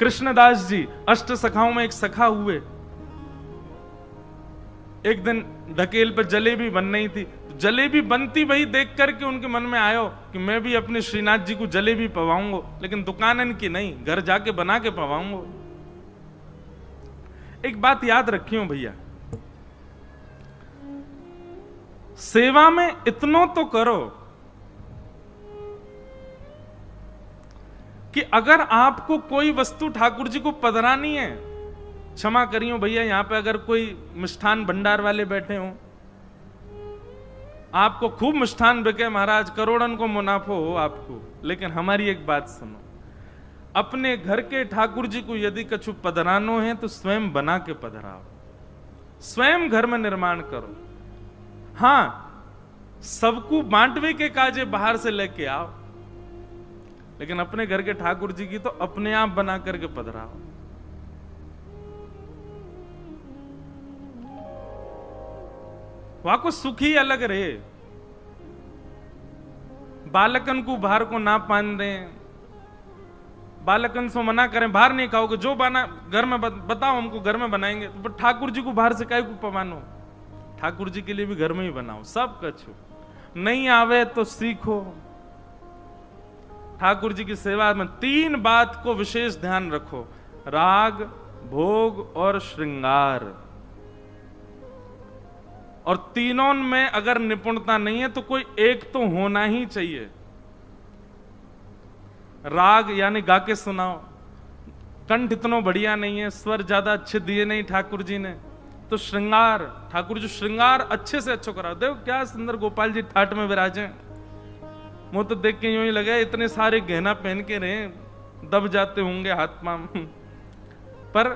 कृष्णदास जी अष्ट सखाओं में एक सखा हुए। एक दिन ढकेल पर जलेबी बन रही थी, जलेबी बनती वही देख करके उनके मन में आयो कि मैं भी अपने श्रीनाथ जी को जलेबी पवाऊंगा, लेकिन दुकानन की नहीं, घर जाके बना के पवाऊंगा। एक बात याद रखियो भैया, सेवा में इतना तो करो कि अगर आपको कोई वस्तु ठाकुर जी को पधरानी है, क्षमा करियो भैया, यहां पे अगर कोई मिष्ठान भंडार वाले बैठे हो, आपको खूब मिष्ठान बिके महाराज, करोड़न को मुनाफा हो आपको, लेकिन हमारी एक बात सुनो, अपने घर के ठाकुर जी को यदि कछु पधरानो है तो स्वयं बना के पधराओ, स्वयं घर में निर्माण करो। हां, सबको बांटवे के काजे बाहर से लेके आओ, लेकिन अपने घर के ठाकुर जी की तो अपने आप बना करके पधराओ। वहां को सुख ही अलग रहे। बालकन को बाहर को ना पान दें, बालकन से मना करें बाहर नहीं खाओगे, जो बना घर में बताओ हमको घर में बनाएंगे, तो ठाकुर जी को बाहर से काहे को पवानो, ठाकुर जी के लिए भी घर में ही बनाओ। सब कछु नहीं आवे तो सीखो। ठाकुर जी की सेवा में 3 बात को विशेष ध्यान रखो, राग, भोग और श्रृंगार। और तीनों में अगर निपुणता नहीं है तो कोई एक तो होना ही चाहिए। राग यानी गा के सुनाओ, कंठ इतना बढ़िया नहीं है, स्वर ज्यादा अच्छे दिए नहीं ठाकुर जी ने, तो श्रृंगार, ठाकुर जी श्रृंगार अच्छे से अच्छो कराओ। देखो क्या सुंदर गोपाल जी ठाट में विराजे, मुझे तो देख के यूं ही लगा इतने सारे गहना पहन के रहे, दब जाते होंगे हाथ पांव, पर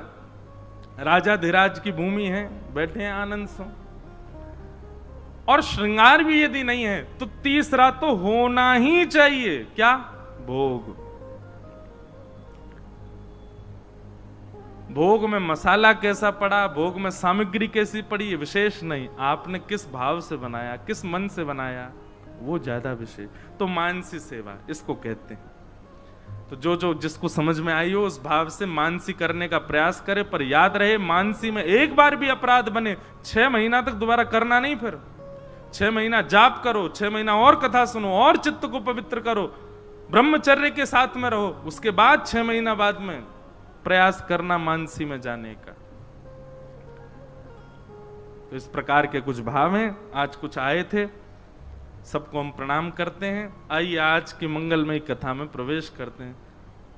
राजा धीराज की भूमि है, बैठे हैं आनंद से। और श्रृंगार भी यदि नहीं है तो तीसरा तो होना ही चाहिए, क्या? भोग। भोग में मसाला कैसा पड़ा, भोग में सामग्री कैसी पड़ी, ये विशेष नहीं, आपने किस भाव से बनाया, किस मन से बनाया, वो ज्यादा विशेष। तो मानसी सेवा इसको कहते हैं। तो जो जिसको समझ में आई हो उस भाव से मानसी करने का प्रयास करे, पर याद रहे मानसी में एक बार भी अपराध बने 6 महीना तक दोबारा करना नहीं। फिर 6 महीना जाप करो, 6 महीना और कथा सुनो और चित्त को पवित्र करो, ब्रह्मचर्य के साथ में रहो, उसके बाद 6 महीना बाद में प्रयास करना मानसी में जाने का। तो इस प्रकार के कुछ भाव हैं, आज कुछ आए थे, सबको हम प्रणाम करते हैं। आइए आज की मंगलमयी कथा में प्रवेश करते हैं।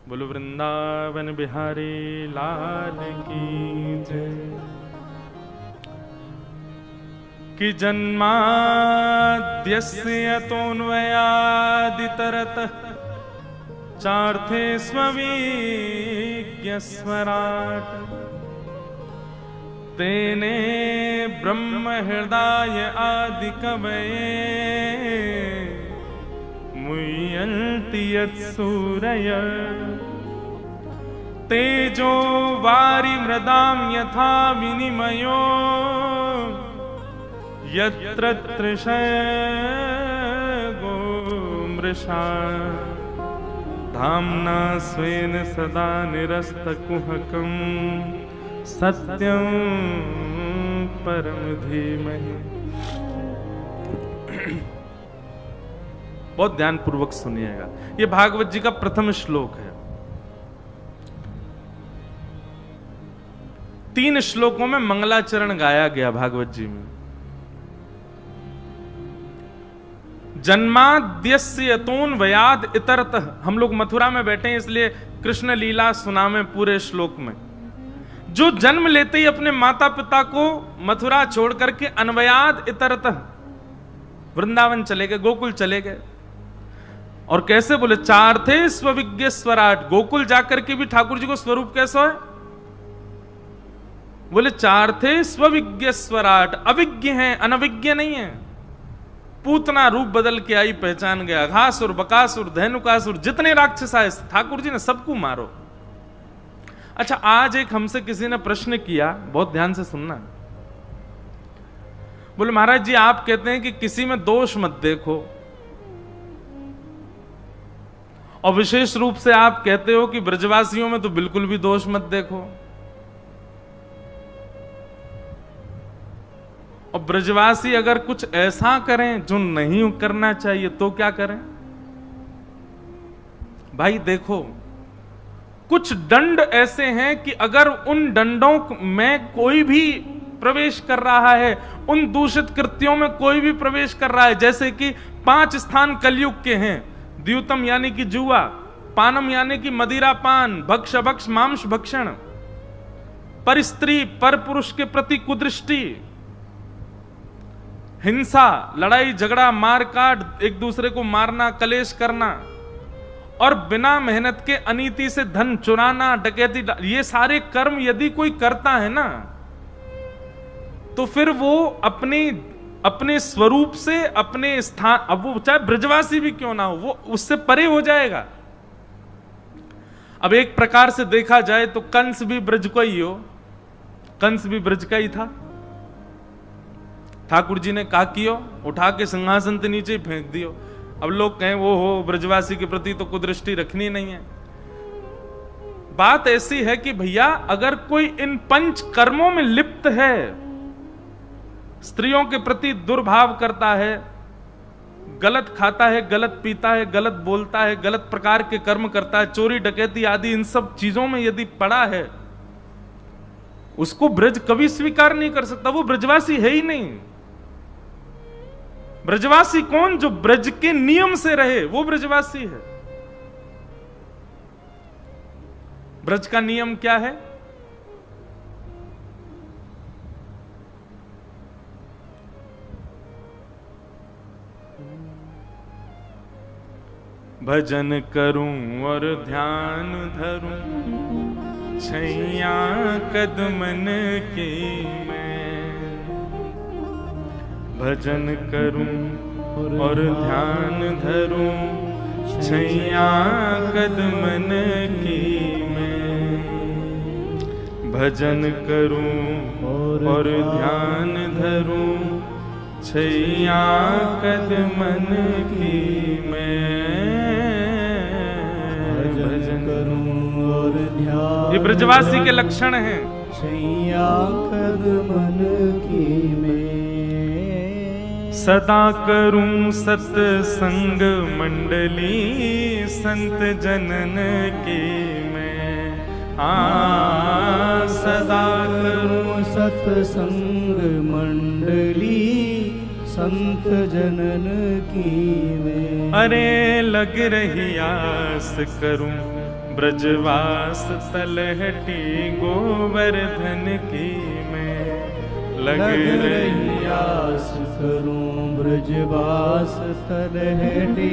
बोलो वृंदावन बिहारी लाल की जय। कि जन्माद्यस्य यतोऽन्वयादितरतः चार्थे स्वविज्ञस्वराट् तेने ब्रह्म हृदय आदि कवये मुह्यन्ति यत्सूरयः तेजो वारि मृदां यथा विनिमयो यत्र तृषगो मृषा धाम्ना स्वेन सदा निरस्तकुहकं सत्यं परम धीमहि। बहुत ध्यान पूर्वक सुनिएगा, ये भागवत जी का प्रथम श्लोक है। 3 श्लोकों में मंगलाचरण गाया गया भागवत जी में। जन्माद्यस्य यतोऽन्वयाद् इतरतः, हम लोग मथुरा में बैठे हैं इसलिए कृष्ण लीला सुना में पूरे श्लोक में। जो जन्म लेते ही अपने माता पिता को मथुरा छोड़ करके अन्वयाद् इतरतः वृंदावन चले गए, गोकुल चले गए। और कैसे बोले? चार्थे स्वविज्ञ स्वराट, गोकुल जाकर के भी ठाकुर जी को स्वरूप कैसा है? बोले चार्थे स्वविज्ञ स्वराट, अविज्ञ है, अनविज्ञ नहीं है। पूतना रूप बदल के आई, पहचान गया। घासुर, बकासुर, धेनुकासुर, जितने राक्षस आए ठाकुर जी ने सबको मारो। अच्छा, आज एक हमसे किसी ने प्रश्न किया, बहुत ध्यान से सुनना। बोले महाराज जी आप कहते हैं कि किसी में दोष मत देखो, और विशेष रूप से आप कहते हो कि ब्रजवासियों में तो बिल्कुल भी दोष मत देखो। और ब्रजवासी अगर कुछ ऐसा करें जो नहीं करना चाहिए तो क्या करें? भाई देखो, कुछ दंड ऐसे हैं कि अगर उन दंडों में कोई भी प्रवेश कर रहा है, उन दूषित कृत्यों में कोई भी प्रवेश कर रहा है, जैसे कि 5 स्थान कलयुग के हैं। द्यूतम यानी कि जुआ, पानम यानी कि मदिरा पान, भक्ष भक्ष मांस भक्षण, पर स्त्री पर पुरुष के प्रति कुदृष्टि, हिंसा, लड़ाई झगड़ा, मार काट, एक दूसरे को मारना, कलेश करना, और बिना मेहनत के अनीति से धन चुराना, डकैती, ये सारे कर्म यदि कोई करता है ना, तो फिर वो अपने स्वरूप से, अपने स्थान, अब वो चाहे ब्रजवासी भी क्यों ना हो, वो उससे परे हो जाएगा। अब एक प्रकार से देखा जाए तो कंस भी ब्रज का ही हो, कंस भी ब्रज का ही था। ठाकुर जी ने कहा कियो, उठा के सिंहासन के नीचे फेंक दियो। अब लोग कहें वो हो ब्रजवासी के प्रति तो कुदृष्टि रखनी नहीं है। बात ऐसी है कि भैया अगर कोई इन 5 कर्मों में लिप्त है, स्त्रियों के प्रति दुर्भाव करता है, गलत खाता है, गलत पीता है, गलत बोलता है, गलत प्रकार के कर्म करता है, चोरी डकैती आदि इन सब चीजों में यदि पड़ा है, उसको ब्रज कभी स्वीकार नहीं कर सकता। वो ब्रजवासी है ही नहीं। ब्रजवासी कौन? जो ब्रज के नियम से रहे, वो ब्रजवासी है। ब्रज का नियम क्या है? भजन करूं और ध्यान धरूं, छैया कदमन की मैं। भजन करूं और ध्यान धरूं, छैया कदमन की मैं। भजन करूं और ध्यान धरूं, छैया कदमन की मैं। भजन करूं और ध्यान, ये ब्रजवासी के लक्षण हैं। छैया कदमन की मैं। सदा करूं सत्संग मंडली, संत जनन की मैं। सदा करूं सत्संग मंडली, संत जनन की मैं। अरे लग रही आस करूं ब्रजवास तलहटी गोवर्धन की मैं। लग रही आस करूं ब्रजवास तलहटी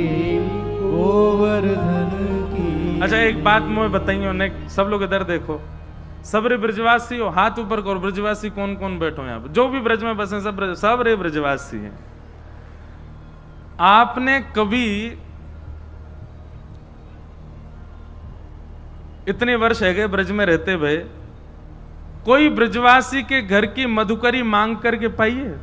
गोवर्धन की। अच्छा एक बात मुझे बताइए, ने सब लोग इधर देखो, सब रे ब्रजवासी हो, हाथ ऊपर करो। ब्रजवासी कौन कौन बैठो यहाँ पे? जो भी ब्रज में बसे सब रे ब्रजवासी हैं। आपने कभी इतने वर्ष है गए ब्रज में रहते हुए, कोई ब्रजवासी के घर की मधुकरी मांग करके पाई है?